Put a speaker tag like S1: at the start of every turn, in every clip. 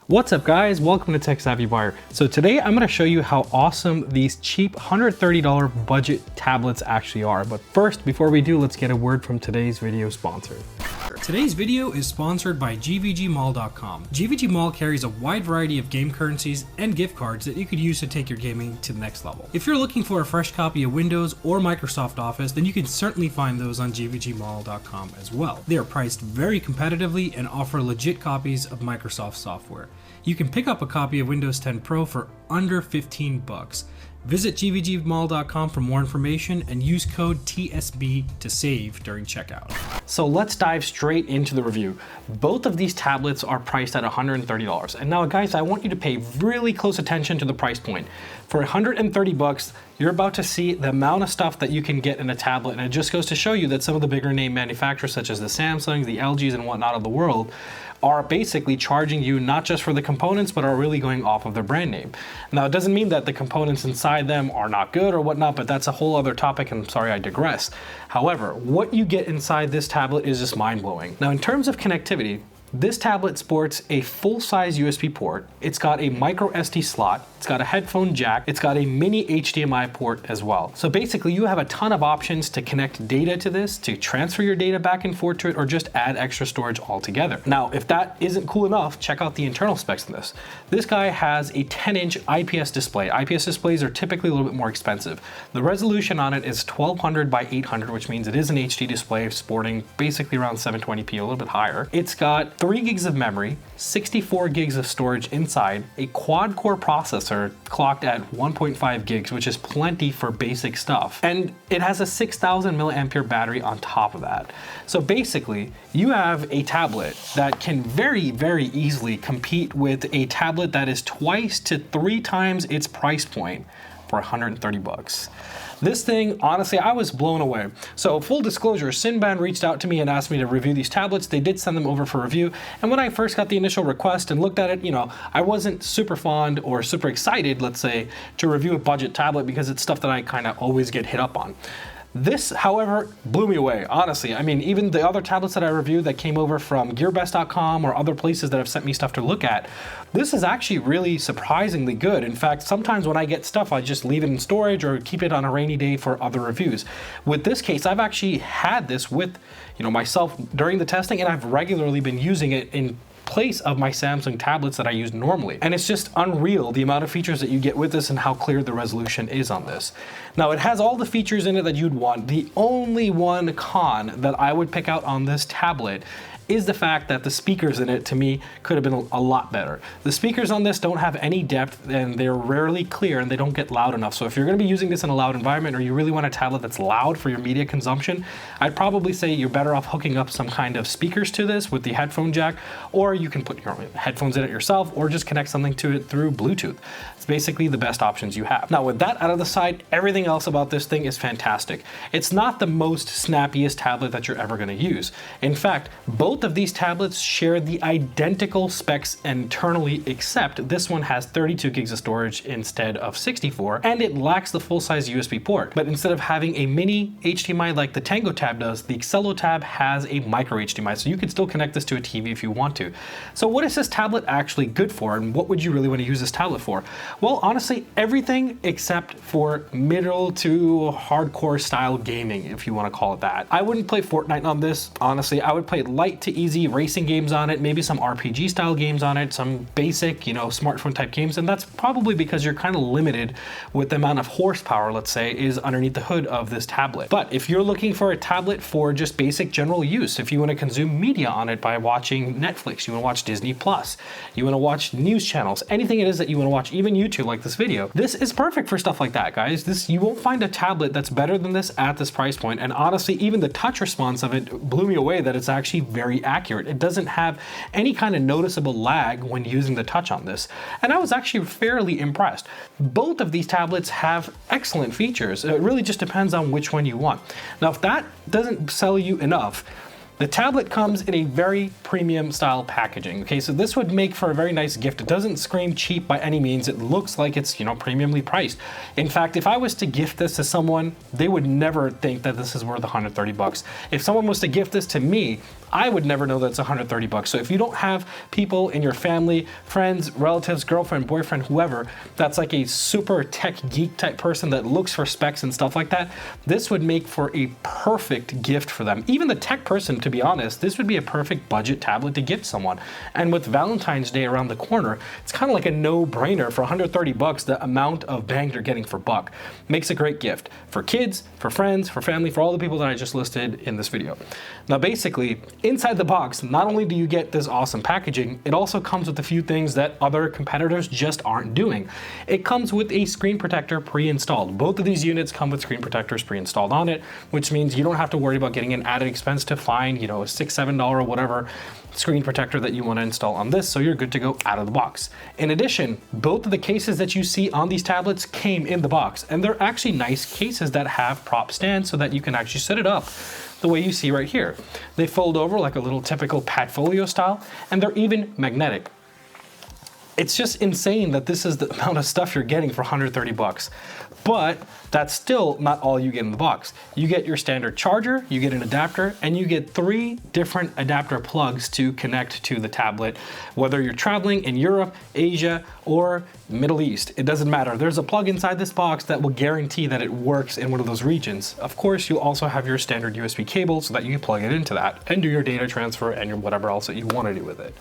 S1: What's up guys, welcome to Tech Savvy Buyer. So today I'm going to show you how awesome these cheap $130 budget tablets actually are. But first, before we do, let's get a word from today's video sponsor. Today's video is sponsored by GVGMall.com. GVG Mall carries a wide variety of game currencies and gift cards that you could use to take your gaming to the next level. If you're looking for a fresh copy of Windows or Microsoft Office, then you can certainly find those on GVGMall.com as well. They are priced very competitively and offer legit copies of Microsoft software. You can pick up a copy of Windows 10 Pro for under 15 bucks. Visit GVGMall.com for more information and use code TSB to save during checkout. So let's dive straight into the review. Both of these tablets are priced at $130. And now guys, I want you to pay really close attention to the price point. For 130 bucks, you're about to see the amount of stuff that you can get in a tablet, and it just goes to show you that some of the bigger name manufacturers such as the Samsungs, the LGs and whatnot of the world are basically charging you not just for the components, but are really going off of their brand name. Now, it doesn't mean that the components inside them are not good or whatnot, but that's a whole other topic, and I'm sorry, I digress. However, what you get inside this tablet is just mind-blowing. Now, in terms of connectivity, this tablet sports a full-size USB port, it's got a micro SD slot, it's got a headphone jack, it's got a mini HDMI port as well. So basically you have a ton of options to connect data to this, to transfer your data back and forth to it, or just add extra storage altogether. Now, if that isn't cool enough, check out the internal specs of this. This guy has a 10-inch IPS display. IPS displays are typically a little bit more expensive. The resolution on it is 1200 by 800, which means it is an HD display sporting basically around 720p, a little bit higher. It's got 3 gigs of memory, 64 gigs of storage inside, a quad-core processor clocked at 1.5 gigs, which is plenty for basic stuff. And it has a 6,000 milliampere battery on top of that. So basically, you have a tablet that can very, very easily compete with a tablet that is twice to 3 times its price point for 130 bucks. This thing, honestly, I was blown away. So full disclosure, Simbans reached out to me and asked me to review these tablets. They did send them over for review. And when I first got the initial request and looked at it, I wasn't super fond or super excited, let's say, to review a budget tablet because it's stuff that I kind of always get hit up on. This, however, blew me away, honestly. I mean, even the other tablets that I reviewed that came over from GearBest.com or other places that have sent me stuff to look at, this is actually really surprisingly good. In fact, sometimes when I get stuff, I just leave it in storage or keep it on a rainy day for other reviews. With this case, I've actually had this with, myself during the testing, and I've regularly been using it in place of my Samsung tablets that I use normally. And it's just unreal the amount of features that you get with this and how clear the resolution is on this. Now, it has all the features in it that you'd want. The only one con that I would pick out on this tablet is the fact that the speakers in it, to me, could have been a lot better. The speakers on this don't have any depth, and they're rarely clear, and they don't get loud enough. So if you're gonna be using this in a loud environment, or you really want a tablet that's loud for your media consumption, I'd probably say you're better off hooking up some kind of speakers to this with the headphone jack, or you can put your headphones in it yourself, or just connect something to it through Bluetooth. It's basically the best options you have. Now, with that out of the side, everything else about this thing is fantastic. It's not the most snappiest tablet that you're ever gonna use. In fact, both of these tablets share the identical specs internally, except this one has 32 gigs of storage instead of 64, and it lacks the full-size USB port. But instead of having a mini HDMI like the Tango Tab does, the ExcelloTab has a micro HDMI, so you can still connect this to a TV if you want to. So what is this tablet actually good for, and what would you really want to use this tablet for? Well, honestly, everything except for middle to hardcore style gaming, if you want to call it that. I wouldn't play Fortnite on this, honestly. I would play light to easy racing games on it, maybe some RPG style games on it, some basic, smartphone type games, and that's probably because you're kind of limited with the amount of horsepower, let's say, is underneath the hood of this tablet. But if you're looking for a tablet for just basic general use, if you want to consume media on it by watching Netflix, you want to watch Disney Plus, you want to watch news channels, anything it is that you want to watch, even YouTube like this video, this is perfect for stuff like that, guys. You won't find a tablet that's better than this at this price point, and honestly, even the touch response of it blew me away that it's actually very accurate. It doesn't have any kind of noticeable lag when using the touch on this, and I was actually fairly impressed. Both of these tablets have excellent features. It really just depends on which one you want. Now, if that doesn't sell you enough, The tablet comes in a very premium style packaging. Okay, so this would make for a very nice gift. It doesn't scream cheap by any means. It looks like it's, premiumly priced. In fact, if I was to gift this to someone, they would never think that this is worth 130 bucks. If someone was to gift this to me, I would never know that it's 130 bucks. So if you don't have people in your family, friends, relatives, girlfriend, boyfriend, whoever, that's like a super tech geek type person that looks for specs and stuff like that, this would make for a perfect gift for them. Even the tech person, to be honest, this would be a perfect budget tablet to gift someone. And with Valentine's Day around the corner, it's kind of like a no-brainer. For 130 bucks, the amount of bang you're getting for buck makes a great gift for kids, for friends, for family, for all the people that I just listed in this video. Now, basically, inside the box, not only do you get this awesome packaging, it also comes with a few things that other competitors just aren't doing. It comes with a screen protector pre-installed. Both of these units come with screen protectors pre-installed on it, which means you don't have to worry about getting an added expense to find, a $6, $7 or whatever screen protector that you want to install on this, so you're good to go out of the box. In addition, both of the cases that you see on these tablets came in the box, and they're actually nice cases that have prop stands so that you can actually set it up the way you see right here. They fold over like a little typical Padfolio style, and they're even magnetic. It's just insane that this is the amount of stuff you're getting for 130 bucks. But that's still not all you get in the box. You get your standard charger, you get an adapter, and you get 3 different adapter plugs to connect to the tablet, whether you're traveling in Europe, Asia, or Middle East. It doesn't matter. There's a plug inside this box that will guarantee that it works in one of those regions. Of course, you'll also have your standard USB cable so that you can plug it into that and do your data transfer and your whatever else that you want to do with it.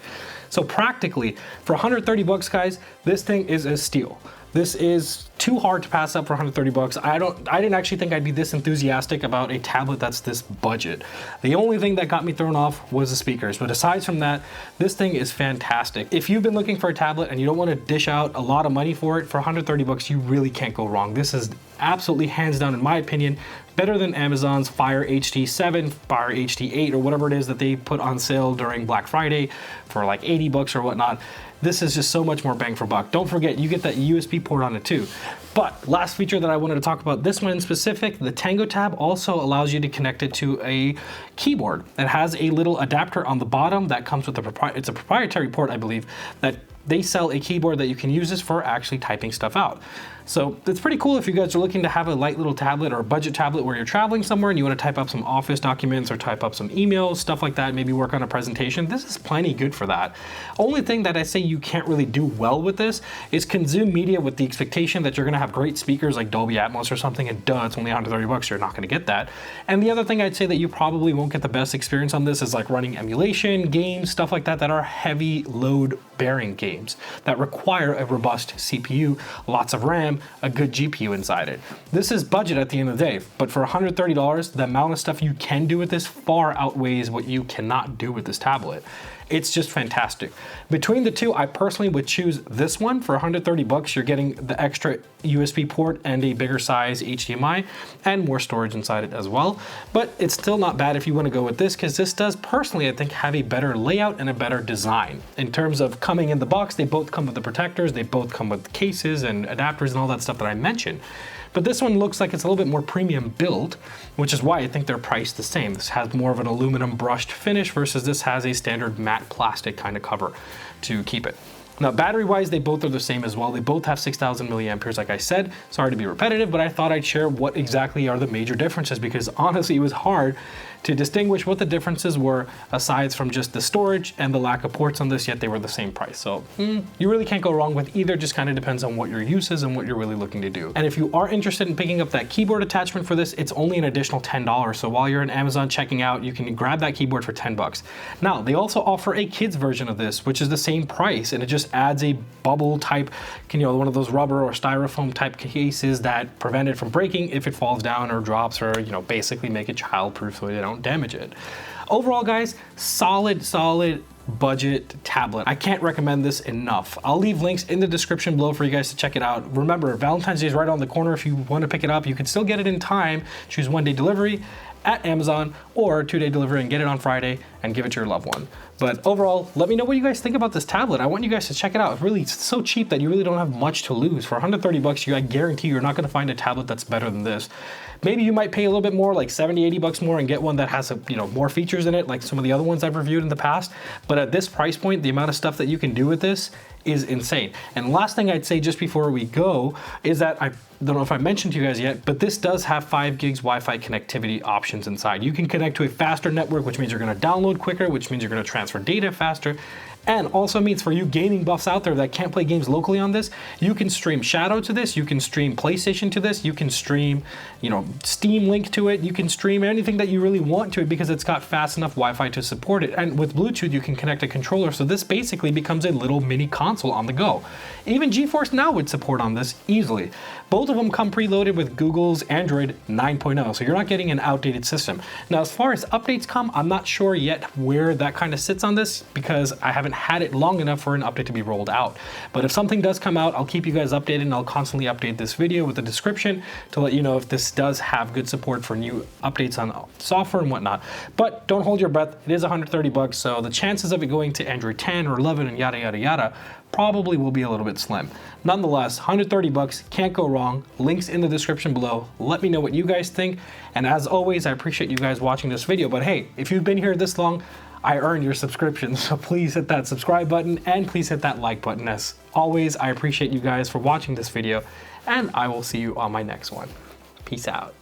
S1: So practically, for 130 bucks, guys, this thing is a steal. This is too hard to pass up for 130 bucks. I didn't actually think I'd be this enthusiastic about a tablet that's this budget. The only thing that got me thrown off was the speakers, but aside from that, this thing is fantastic. If you've been looking for a tablet and you don't want to dish out a lot of money for it, for 130 bucks, you really can't go wrong. This is absolutely, hands down, in my opinion, better than Amazon's Fire HD 7, Fire HD 8, or whatever it is that they put on sale during Black Friday for like 80 bucks or whatnot. This is just so much more bang for buck. Don't forget, you get that USB port on it too. But last feature that I wanted to talk about, this one in specific, the Tango Tab also allows you to connect it to a keyboard. It has a little adapter on the bottom that comes with it's a proprietary port, I believe, that they sell a keyboard that you can use this for actually typing stuff out. So it's pretty cool if you guys are looking to have a light little tablet or a budget tablet where you're traveling somewhere and you want to type up some office documents or type up some emails, stuff like that, maybe work on a presentation. This is plenty good for that. Only thing that I say you can't really do well with this is consume media with the expectation that you're going to have great speakers like Dolby Atmos or something, and duh, it's only 130 bucks, you're not going to get that. And the other thing I'd say that you probably won't get the best experience on this is like running emulation, games, stuff like that are heavy load bearing games that require a robust CPU, lots of RAM, a good GPU inside it. This is budget at the end of the day, but for $130, the amount of stuff you can do with this far outweighs what you cannot do with this tablet. It's just fantastic. Between the two, I personally would choose this one. For 130 bucks, you're getting the extra USB port and a bigger size HDMI and more storage inside it as well. But it's still not bad if you want to go with this, because this does personally, I think, have a better layout and a better design. In terms of coming in the box, they both come with the protectors, they both come with cases and adapters and all that stuff that I mentioned. But this one looks like it's a little bit more premium built, which is why I think they're priced the same. This has more of an aluminum brushed finish versus this has a standard matte plastic kind of cover to keep it. Now, battery-wise, they both are the same as well. They both have 6,000 milliamperes, like I said. Sorry to be repetitive, but I thought I'd share what exactly are the major differences, because honestly, it was hard to distinguish what the differences were aside from just the storage and the lack of ports on this, yet they were the same price. So you really can't go wrong with either, just kind of depends on what your use is and what you're really looking to do. And if you are interested in picking up that keyboard attachment for this, it's only an additional $10. So while you're in Amazon checking out, you can grab that keyboard for 10 bucks. Now, they also offer a kids version of this, which is the same price, and it just adds a bubble type, one of those rubber or styrofoam type cases that prevent it from breaking if it falls down or drops, or basically make it childproof so they don't damage it. Overall, guys, solid budget tablet. I can't recommend this enough. I'll leave links in the description below for you guys to check it out. Remember, Valentine's Day is right on the corner. If you want to pick it up, you can still get it in time. Choose 1-day delivery at Amazon or 2-day delivery and get it on Friday and give it to your loved one. But overall, let me know what you guys think about this tablet. I want you guys to check it out. It's really so cheap that you really don't have much to lose. For 130 bucks, I guarantee you're not gonna find a tablet that's better than this. Maybe you might pay a little bit more, like 70, 80 bucks more, and get one that has more features in it, like some of the other ones I've reviewed in the past. But at this price point, the amount of stuff that you can do with this is insane. And last thing I'd say just before we go is that I don't know if I mentioned to you guys yet, but this does have 5 gigs Wi-Fi connectivity options inside. You can connect to a faster network, which means you're gonna download quicker, which means you're gonna transfer data faster. And also means for you gaming buffs out there that can't play games locally on this, you can stream Shadow to this, you can stream PlayStation to this, you can stream, Steam Link to it, you can stream anything that you really want to it because it's got fast enough Wi-Fi to support it. And with Bluetooth, you can connect a controller, so this basically becomes a little mini console on the go. Even GeForce Now would support on this easily. Both of them come preloaded with Google's Android 9.0, so you're not getting an outdated system. Now, as far as updates come, I'm not sure yet where that kind of sits on this because I haven't had it long enough for an update to be rolled out. But if something does come out, I'll keep you guys updated, and I'll constantly update this video with a description to let you know if this does have good support for new updates on software and whatnot. But don't hold your breath. It is 130 bucks, so the chances of it going to Android 10 or 11 and yada yada yada probably will be a little bit slim. Nonetheless, 130 bucks, can't go wrong. Links in the description below. Let me know what you guys think. And as always, I appreciate you guys watching this video. But hey, if you've been here this long, I earned your subscription, so please hit that subscribe button and please hit that like button. As always, I appreciate you guys for watching this video, and I will see you on my next one. Peace out.